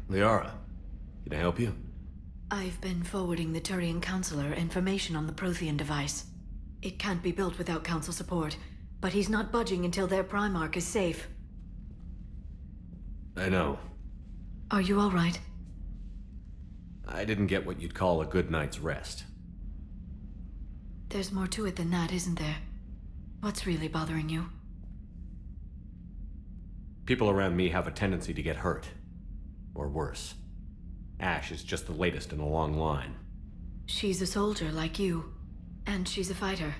Liara, can I help you? I've been forwarding the Turian Counselor information on the Prothean device. It can't be built without Council support, but he's not budging until their Primarch is safe. I know. Are you all right? I didn't get what you'd call a good night's rest. There's more to it than that, isn't there? What's really bothering you? People around me have a tendency to get hurt. Or worse. Ash is just the latest in a long line. She's a soldier like you. And she's a fighter.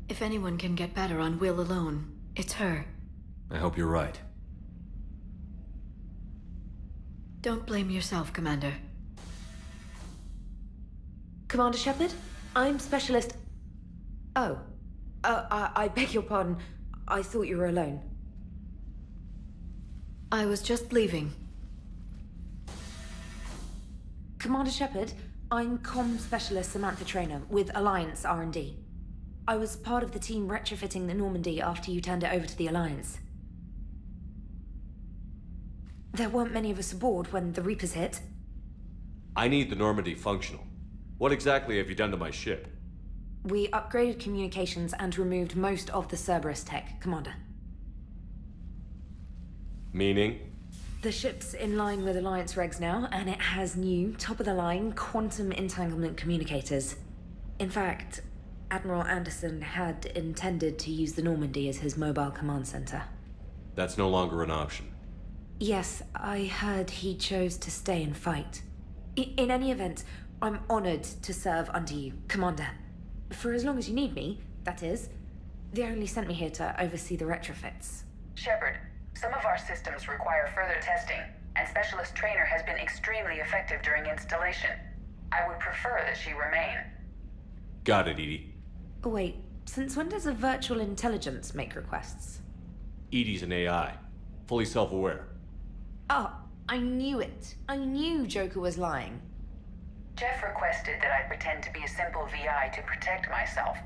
If anyone can get better on will alone, it's her. I hope you're right. Don't blame yourself, Commander. Commander Shepard? I'm Specialist... Oh. I beg your pardon. I thought you were alone. I was just leaving. Commander Shepard, I'm Comm Specialist Samantha Trainer with Alliance R&D. I was part of the team retrofitting the Normandy after you turned it over to the Alliance. There weren't many of us aboard when the Reapers hit. I need the Normandy functional. What exactly have you done to my ship? We upgraded communications and removed most of the Cerberus tech, Commander. Meaning? The ship's in line with Alliance regs now, and it has new, top-of-the-line, quantum entanglement communicators. In fact, Admiral Anderson had intended to use the Normandy as his mobile command center. That's no longer an option. Yes, I heard he chose to stay and fight. In any event, I'm honored to serve under you, Commander. For as long as you need me, that is. They only sent me here to oversee the retrofits. Shepard, some of our systems require further testing, and Specialist Trainer has been extremely effective during installation. I would prefer that she remain. Got it, Edie. Oh, wait, since when does a virtual intelligence make requests? Edie's an AI. Fully self-aware. Oh, I knew it. I knew Joker was lying. Jeff requested that I pretend to be a simple VI to protect myself.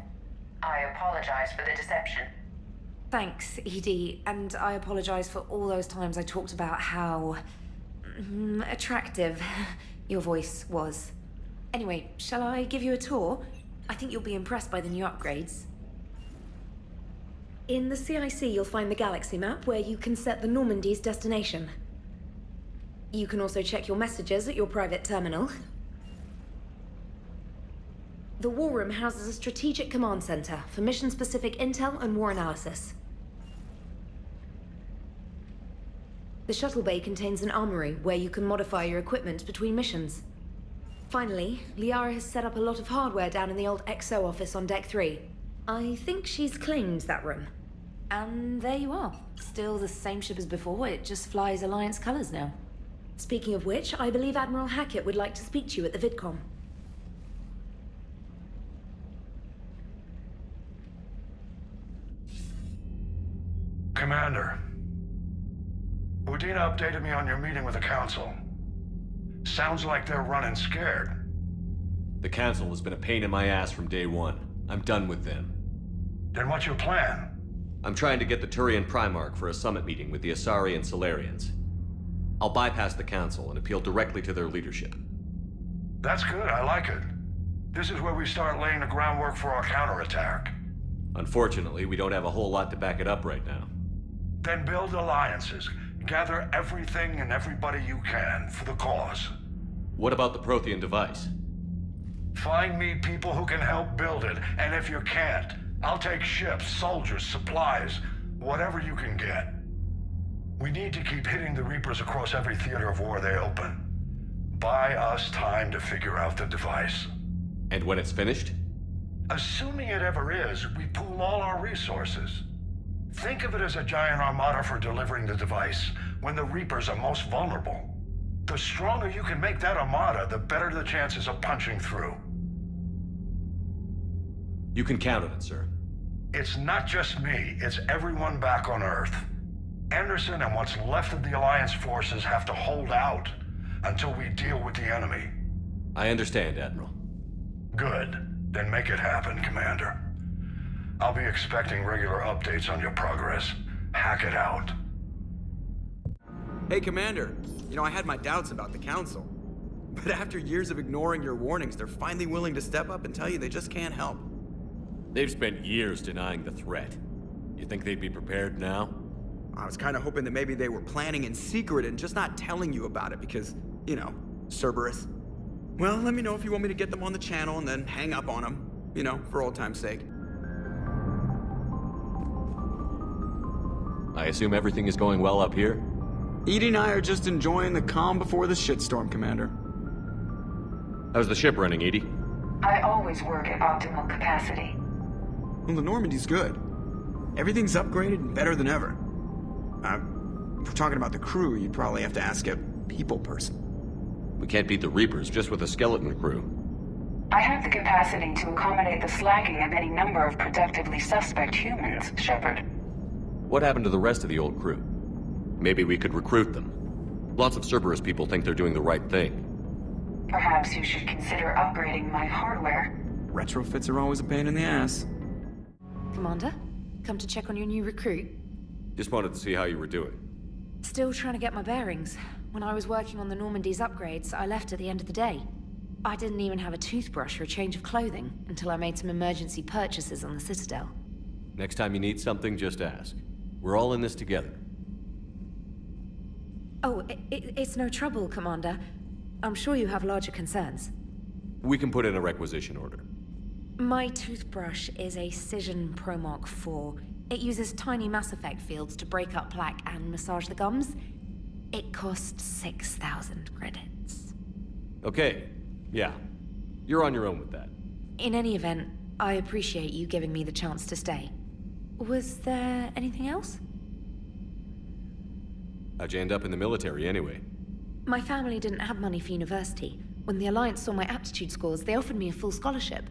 I apologize for the deception. Thanks, Edie, and I apologize for all those times I talked about how... attractive your voice was. Anyway, shall I give you a tour? I think you'll be impressed by the new upgrades. In the CIC, you'll find the galaxy map where you can set the Normandy's destination. You can also check your messages at your private terminal. The War Room houses a strategic command center for mission-specific intel and war analysis. The shuttle bay contains an armory where you can modify your equipment between missions. Finally, Liara has set up a lot of hardware down in the old XO office on Deck 3. I think she's claimed that room. And there you are. Still the same ship as before, it just flies Alliance colors now. Speaking of which, I believe Admiral Hackett would like to speak to you at the VidCom. Commander, Udina updated me on your meeting with the Council. Sounds like they're running scared. The Council has been a pain in my ass from day one. I'm done with them. Then what's your plan? I'm trying to get the Turian Primarch for a summit meeting with the Asari and Solarians. I'll bypass the Council and appeal directly to their leadership. That's good, I like it. This is where we start laying the groundwork for our counterattack. Unfortunately, we don't have a whole lot to back it up right now. Then build alliances. Gather everything and everybody you can for the cause. What about the Prothean device? Find me people who can help build it, and if you can't, I'll take ships, soldiers, supplies, whatever you can get. We need to keep hitting the Reapers across every theater of war they open. Buy us time to figure out the device. And when it's finished? Assuming it ever is, we pool all our resources. Think of it as a giant armada for delivering the device when the Reapers are most vulnerable. The stronger you can make that armada, the better the chances of punching through. You can count on it, sir. It's not just me, it's everyone back on Earth. Anderson and what's left of the Alliance forces have to hold out until we deal with the enemy. I understand, Admiral. Good. Then make it happen, Commander. I'll be expecting regular updates on your progress. Hack it out. Hey, Commander. You know, I had my doubts about the Council. But after years of ignoring your warnings, they're finally willing to step up and tell you they just can't help. They've spent years denying the threat. You think they'd be prepared now? I was kind of hoping that maybe they were planning in secret and just not telling you about it because, you know, Cerberus. Well, let me know if you want me to get them on the channel and then hang up on them, you know, for old time's sake. I assume everything is going well up here? Edie and I are just enjoying the calm before the shitstorm, Commander. How's the ship running, Edie? I always work at optimal capacity. Well, the Normandy's good. Everything's upgraded and better than ever. If we're talking about the crew, you'd probably have to ask a people person. We can't beat the Reapers just with a skeleton crew. I have the capacity to accommodate the slacking of any number of productively suspect humans, Shepard. What happened to the rest of the old crew? Maybe we could recruit them. Lots of Cerberus people think they're doing the right thing. Perhaps you should consider upgrading my hardware. Retrofits are always a pain in the ass. Commander, come to check on your new recruit. Just wanted to see how you were doing. Still trying to get my bearings. When I was working on the Normandy's upgrades, I left at the end of the day. I didn't even have a toothbrush or a change of clothing until I made some emergency purchases on the Citadel. Next time you need something, just ask. We're all in this together. Oh, it's no trouble, Commander. I'm sure you have larger concerns. We can put in a requisition order. My toothbrush is a Cision Pro Mark IV. It uses tiny Mass Effect fields to break up plaque and massage the gums. It costs 6,000 credits. Okay, yeah. You're on your own with that. In any event, I appreciate you giving me the chance to stay. Was there anything else? How'd you end up in the military anyway? My family didn't have money for university. When the Alliance saw my aptitude scores, they offered me a full scholarship.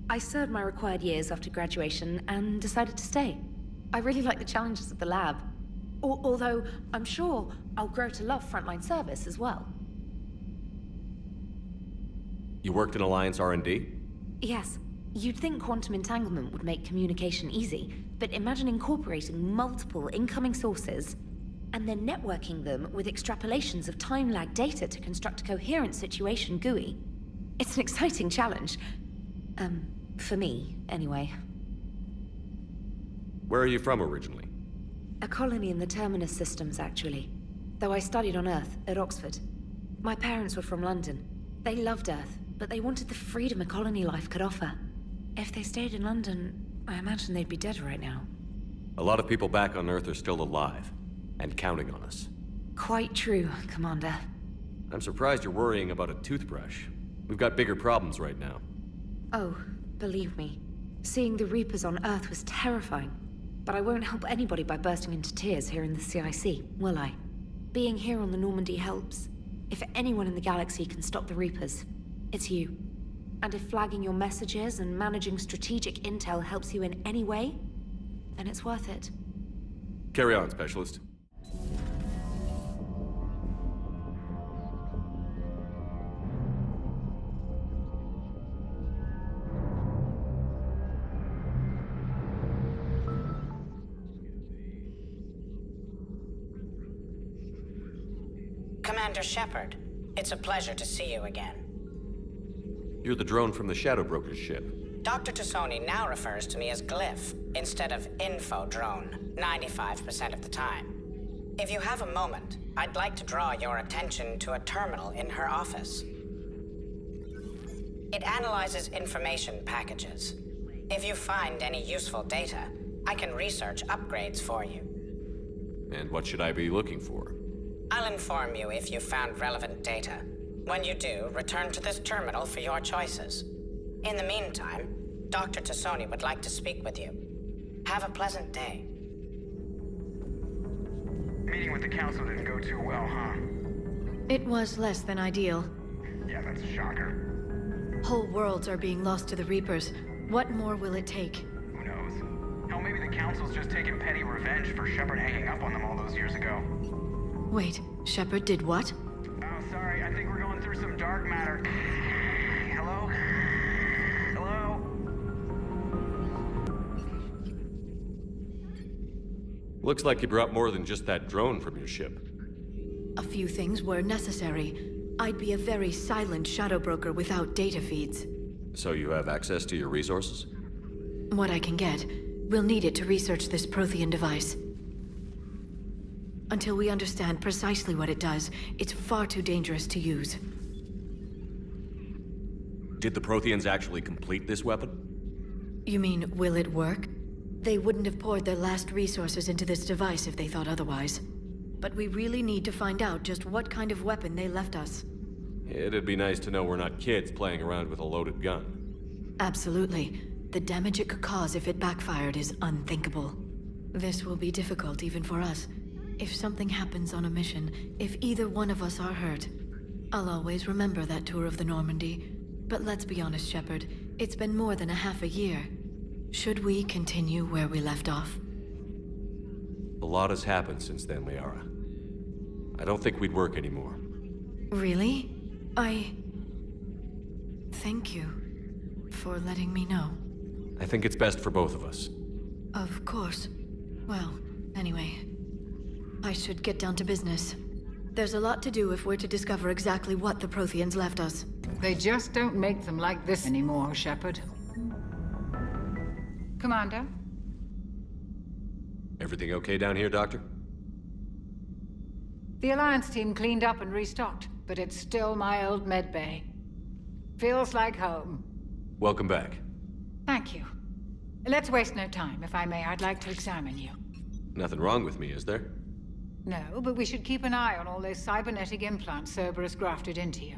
I served my required years after graduation and decided to stay. I really like the challenges of the lab. Although, I'm sure I'll grow to love frontline service as well. You worked in Alliance R&D? Yes. You'd think quantum entanglement would make communication easy, but imagine incorporating multiple incoming sources and then networking them with extrapolations of time-lag data to construct a coherent situation GUI. It's an exciting challenge. For me, anyway. Where are you from originally? A colony in the Terminus systems, actually. Though I studied on Earth, at Oxford. My parents were from London. They loved Earth, but they wanted the freedom a colony life could offer. If they stayed in London, I imagine they'd be dead right now. A lot of people back on Earth are still alive, and counting on us. Quite true, Commander. I'm surprised you're worrying about a toothbrush. We've got bigger problems right now. Oh, believe me. Seeing the Reapers on Earth was terrifying. But I won't help anybody by bursting into tears here in the CIC, will I? Being here on the Normandy helps. If anyone in the galaxy can stop the Reapers, it's you. And if flagging your messages and managing strategic intel helps you in any way, then it's worth it. Carry on, Specialist. Commander Shepard, it's a pleasure to see you again. You're the drone from the Shadow Broker's ship. Dr. Tassoni now refers to me as Glyph instead of Info Drone, 95% of the time. If you have a moment, I'd like to draw your attention to a terminal in her office. It analyzes information packages. If you find any useful data, I can research upgrades for you. And what should I be looking for? I'll inform you if you've found relevant data. When you do, return to this terminal for your choices. In the meantime, Dr. Tassoni would like to speak with you. Have a pleasant day. Meeting with the council didn't go too well, huh? It was less than ideal. Yeah, that's a shocker. Whole worlds are being lost to the Reapers. What more will it take? Who knows? Hell, maybe the council's just taking petty revenge for Shepard hanging up on them all those years ago. Wait, Shepard did what? Oh, sorry, I think we're going through some dark matter. Hello? Hello? Looks like you brought more than just that drone from your ship. A few things were necessary. I'd be a very silent shadow broker without data feeds. So you have access to your resources? What I can get. We'll need it to research this Prothean device. Until we understand precisely what it does, it's far too dangerous to use. Did the Protheans actually complete this weapon? You mean, will it work? They wouldn't have poured their last resources into this device if they thought otherwise. But we really need to find out just what kind of weapon they left us. It'd be nice to know we're not kids playing around with a loaded gun. Absolutely. The damage it could cause if it backfired is unthinkable. This will be difficult even for us. If something happens on a mission, if either one of us are hurt, I'll always remember that tour of the Normandy. But let's be honest, Shepard, it's been more than a half a year. Should we continue where we left off? A lot has happened since then, Liara. I don't think we'd work anymore. Really? Thank you for letting me know. I think it's best for both of us. Of course. Well, anyway, I should get down to business. There's a lot to do if we're to discover exactly what the Protheans left us. They just don't make them like this anymore, Shepard. Commander? Everything okay down here, Doctor? The Alliance team cleaned up and restocked, but it's still my old medbay. Feels like home. Welcome back. Thank you. Let's waste no time. If I may, I'd like to examine you. Nothing wrong with me, is there? No, but we should keep an eye on all those cybernetic implants Cerberus grafted into you.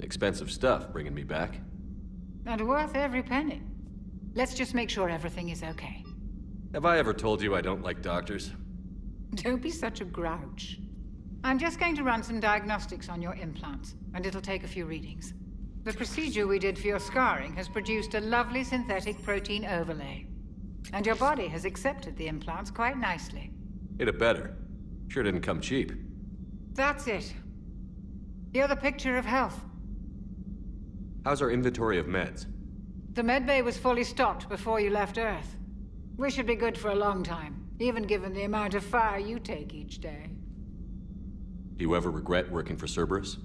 Expensive stuff bringing me back. And worth every penny. Let's just make sure everything is okay. Have I ever told you I don't like doctors? Don't be such a grouch. I'm just going to run some diagnostics on your implants, and it'll take a few readings. The procedure we did for your scarring has produced a lovely synthetic protein overlay. And your body has accepted the implants quite nicely. It had better. Sure didn't come cheap. That's it. You're the picture of health. How's our inventory of meds? The medbay was fully stocked before you left Earth. We should be good for a long time, even given the amount of fire you take each day. Do you ever regret working for Cerberus?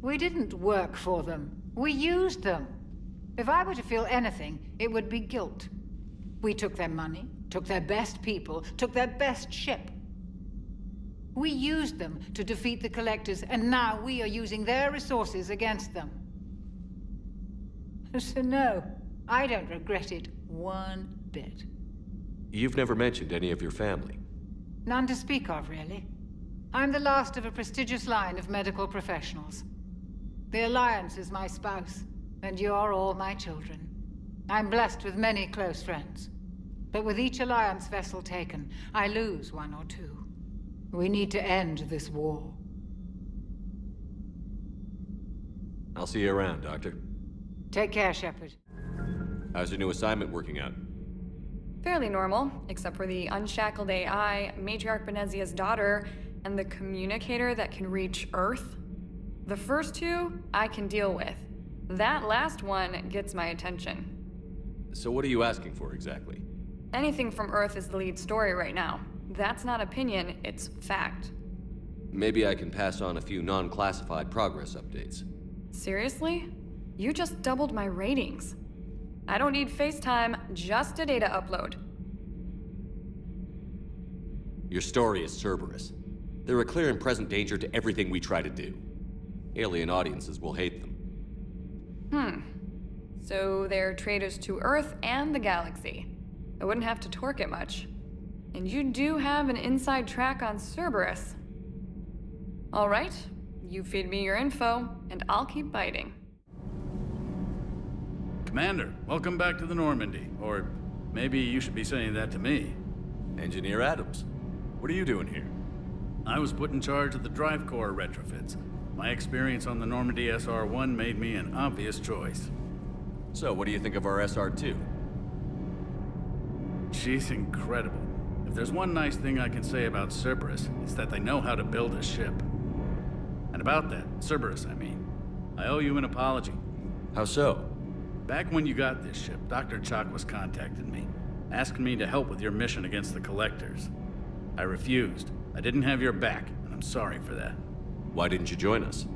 We didn't work for them. We used them. If I were to feel anything, it would be guilt. We took their money, took their best people, took their best ship. We used them to defeat the Collectors, and now we are using their resources against them. So no, I don't regret it one bit. You've never mentioned any of your family. None to speak of, really. I'm the last of a prestigious line of medical professionals. The Alliance is my spouse, and you're all my children. I'm blessed with many close friends. But with each Alliance vessel taken, I lose one or two. We need to end this war. I'll see you around, Doctor. Take care, Shepard. How's your new assignment working out? Fairly normal, except for the unshackled AI, Matriarch Benezia's daughter, and the communicator that can reach Earth. The first two, I can deal with. That last one gets my attention. So what are you asking for, exactly? Anything from Earth is the lead story right now. That's not opinion, it's fact. Maybe I can pass on a few non-classified progress updates. Seriously? You just doubled my ratings. I don't need FaceTime, just a data upload. Your story is Cerberus. They're a clear and present danger to everything we try to do. Alien audiences will hate them. So they're traitors to Earth and the galaxy. I wouldn't have to torque it much. And you do have an inside track on Cerberus. All right, you feed me your info, and I'll keep biting. Commander, welcome back to the Normandy. Or maybe you should be saying that to me. Engineer Adams, what are you doing here? I was put in charge of the drive core retrofits. My experience on the Normandy SR-1 made me an obvious choice. So, what do you think of our SR-2? She's incredible. If there's one nice thing I can say about Cerberus, it's that they know how to build a ship. And about that, Cerberus, I mean, I owe you an apology. How so? Back when you got this ship, Dr. Chakwas contacted me, asking me to help with your mission against the Collectors. I refused. I didn't have your back, and I'm sorry for that. Why didn't you join us?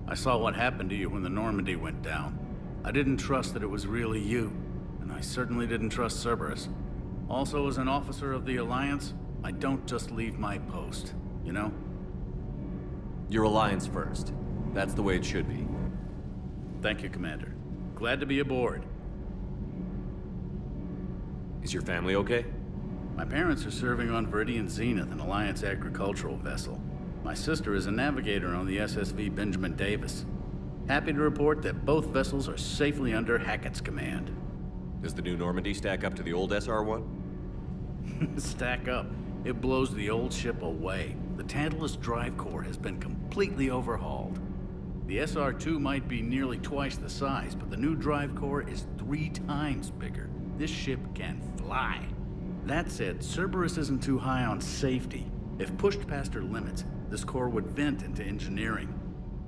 I saw what happened to you when the Normandy went down. I didn't trust that it was really you, and I certainly didn't trust Cerberus. Also, as an officer of the Alliance, I don't just leave my post, you know? Your Alliance first. That's the way it should be. Thank you, Commander. Glad to be aboard. Is your family okay? My parents are serving on Viridian Zenith, an Alliance agricultural vessel. My sister is a navigator on the SSV Benjamin Davis. Happy to report that both vessels are safely under Hackett's command. Does the new Normandy stack up to the old SR-1? Stack up. It blows the old ship away. The Tantalus drive core has been completely overhauled. The SR-2 might be nearly twice the size, but the new drive core is 3 times bigger. This ship can fly. That said, Cerberus isn't too high on safety. If pushed past her limits, this core would vent into engineering.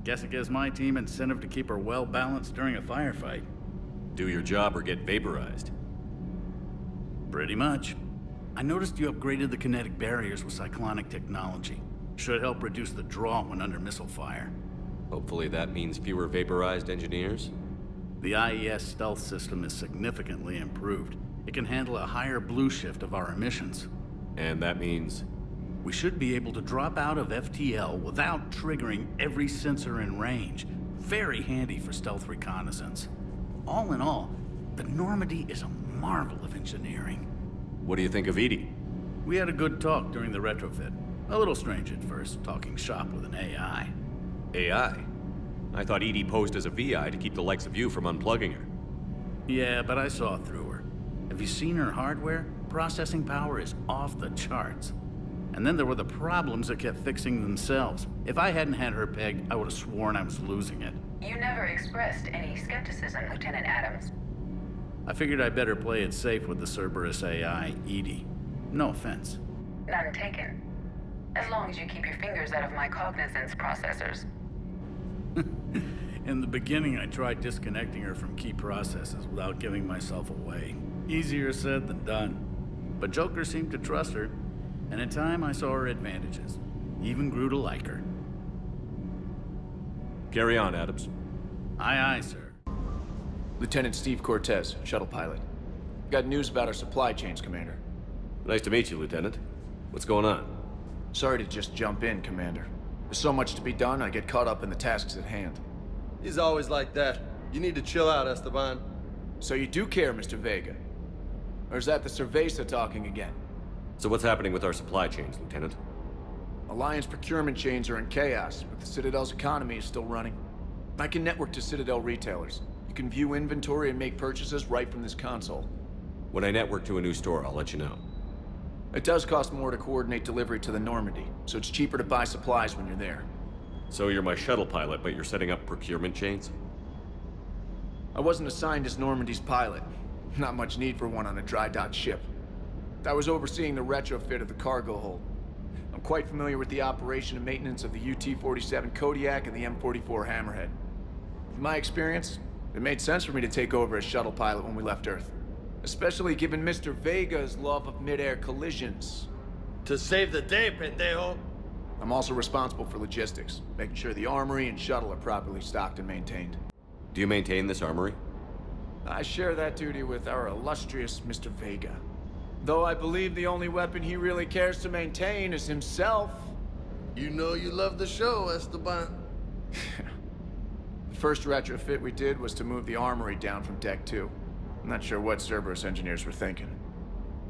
Guess it gives my team incentive to keep her well balanced during a firefight. Do your job or get vaporized. Pretty much. I noticed you upgraded the kinetic barriers with cyclonic technology. Should help reduce the draw when under missile fire. Hopefully that means fewer vaporized engineers? The IES stealth system is significantly improved. It can handle a higher blue shift of our emissions. And that means? We should be able to drop out of FTL without triggering every sensor in range. Very handy for stealth reconnaissance. All in all, the Normandy is a marvel of engineering. What do you think of Edie? We had a good talk during the retrofit. A little strange at first, talking shop with an AI. AI? I thought Edie posed as a VI to keep the likes of you from unplugging her. Yeah, but I saw through her. Have you seen her hardware? Processing power is off the charts. And then there were the problems that kept fixing themselves. If I hadn't had her pegged, I would have sworn I was losing it. You never expressed any skepticism, Lieutenant Adams. I figured I'd better play it safe with the Cerberus AI, Edie. No offense. None taken. As long as you keep your fingers out of my cognizance processors. In the beginning, I tried disconnecting her from key processes without giving myself away. Easier said than done. But Joker seemed to trust her, and in time I saw her advantages. Even grew to like her. Carry on, Adams. Aye, aye, sir. Lieutenant Steve Cortez, shuttle pilot. Got news about our supply chains, Commander. Nice to meet you, Lieutenant. What's going on? Sorry to just jump in, Commander. There's so much to be done, I get caught up in the tasks at hand. He's always like that. You need to chill out, Esteban. So you do care, Mr. Vega? Or is that the Cerveza talking again? So what's happening with our supply chains, Lieutenant? Alliance procurement chains are in chaos, but the Citadel's economy is still running. I can network to Citadel retailers. You can view inventory and make purchases right from this console. When I network to a new store, I'll let you know. It does cost more to coordinate delivery to the Normandy, so it's cheaper to buy supplies when you're there. So you're my shuttle pilot, but you're setting up procurement chains? I wasn't assigned as Normandy's pilot. Not much need for one on a dry dock ship. I was overseeing the retrofit of the cargo hold. I'm quite familiar with the operation and maintenance of the UT-47 Kodiak and the M44 Hammerhead. In my experience, it made sense for me to take over as shuttle pilot when we left Earth. Especially given Mr. Vega's love of mid-air collisions. To save the day, pendejo. I'm also responsible for logistics, making sure the armory and shuttle are properly stocked and maintained. Do you maintain this armory? I share that duty with our illustrious Mr. Vega. Though I believe the only weapon he really cares to maintain is himself. You know you love the show, Esteban. The first retrofit we did was to move the armory down from Deck 2. I'm not sure what Cerberus engineers were thinking.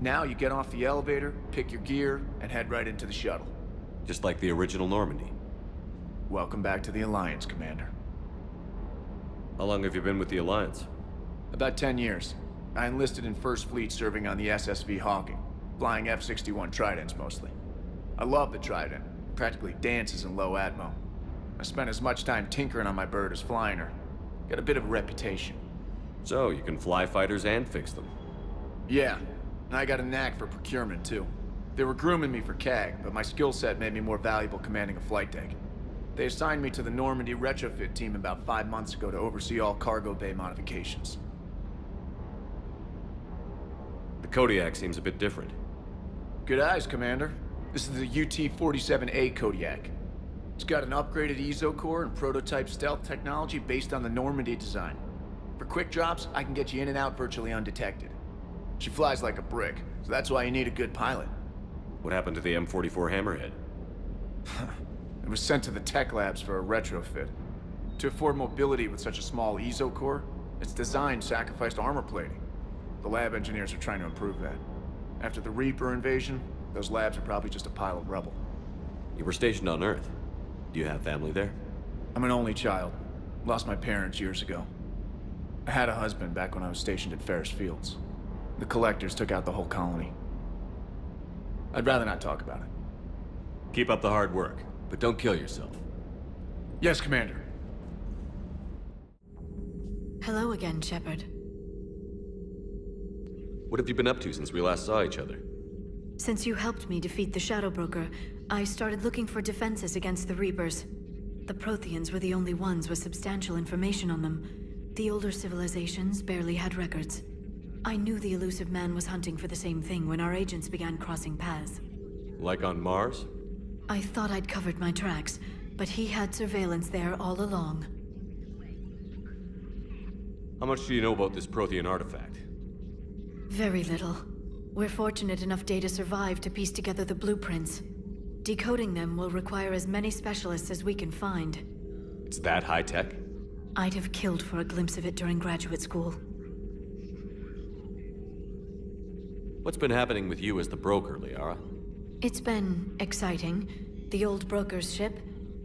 Now you get off the elevator, pick your gear, and head right into the shuttle. Just like the original Normandy. Welcome back to the Alliance, Commander. How long have you been with the Alliance? About 10 years. I enlisted in First Fleet serving on the SSV Hawking, flying F-61 Tridents mostly. I love the Trident. It practically dances in low atmo. I spent as much time tinkering on my bird as flying her. Got a bit of a reputation. So, you can fly fighters and fix them. Yeah, and I got a knack for procurement too. They were grooming me for CAG, but my skill set made me more valuable commanding a flight deck. They assigned me to the Normandy retrofit team about 5 months ago to oversee all cargo bay modifications. The Kodiak seems a bit different. Good eyes, Commander. This is the UT-47A Kodiak. It's got an upgraded EZO core and prototype stealth technology based on the Normandy design. For quick drops, I can get you in and out virtually undetected. She flies like a brick, so that's why you need a good pilot. What happened to the M44 Hammerhead? It was sent to the tech labs for a retrofit. To afford mobility with such a small EZO core, its design sacrificed armor plating. The lab engineers are trying to improve that. After the Reaper invasion, those labs are probably just a pile of rubble. You were stationed on Earth. Do you have family there? I'm an only child. Lost my parents years ago. I had a husband back when I was stationed at Ferris Fields. The collectors took out the whole colony. I'd rather not talk about it. Keep up the hard work, but don't kill yourself. Yes, Commander. Hello again, Shepard. What have you been up to since we last saw each other? Since you helped me defeat the Shadow Broker, I started looking for defenses against the Reapers. The Protheans were the only ones with substantial information on them. The older civilizations barely had records. I knew the elusive man was hunting for the same thing when our agents began crossing paths. Like on Mars? I thought I'd covered my tracks, but he had surveillance there all along. How much do you know about this Prothean artifact? Very little. We're fortunate enough Data survived to piece together the blueprints. Decoding them will require as many specialists as we can find. It's that high-tech? I'd have killed for a glimpse of it during graduate school. What's been happening with you as the broker, Liara? It's been exciting. The old broker's ship,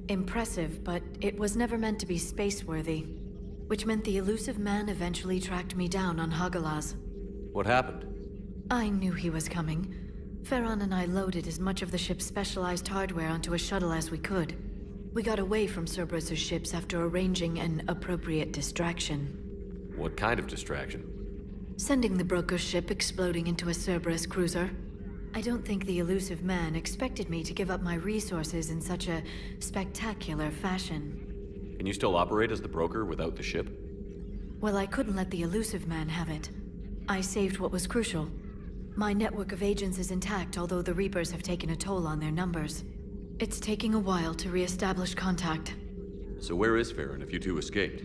impressive, but it was never meant to be space-worthy. Which meant the elusive man eventually tracked me down on Hagalaz. What happened? I knew he was coming. Farron and I loaded as much of the ship's specialized hardware onto a shuttle as we could. We got away from Cerberus' ships after arranging an appropriate distraction. What kind of distraction? Sending the broker's ship exploding into a Cerberus cruiser. I don't think the elusive man expected me to give up my resources in such a spectacular fashion. Can you still operate as the broker without the ship? Well, I couldn't let the elusive man have it. I saved what was crucial. My network of agents is intact, although the Reapers have taken a toll on their numbers. It's taking a while to re-establish contact. So where is Farron if you two escaped?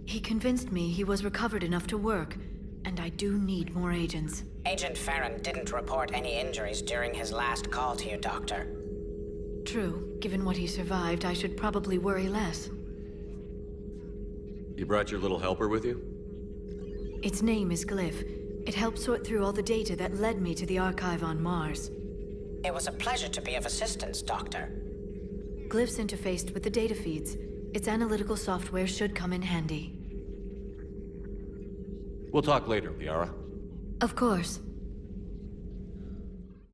He convinced me he was recovered enough to work, and I do need more agents. Agent Farron didn't report any injuries during his last call to you, Doctor. True. Given what he survived, I should probably worry less. You brought your little helper with you? Its name is Glyph. It helped sort through all the data that led me to the archive on Mars. It was a pleasure to be of assistance, Doctor. Glyph's interfaced with the data feeds. Its analytical software should come in handy. We'll talk later, Liara. Of course.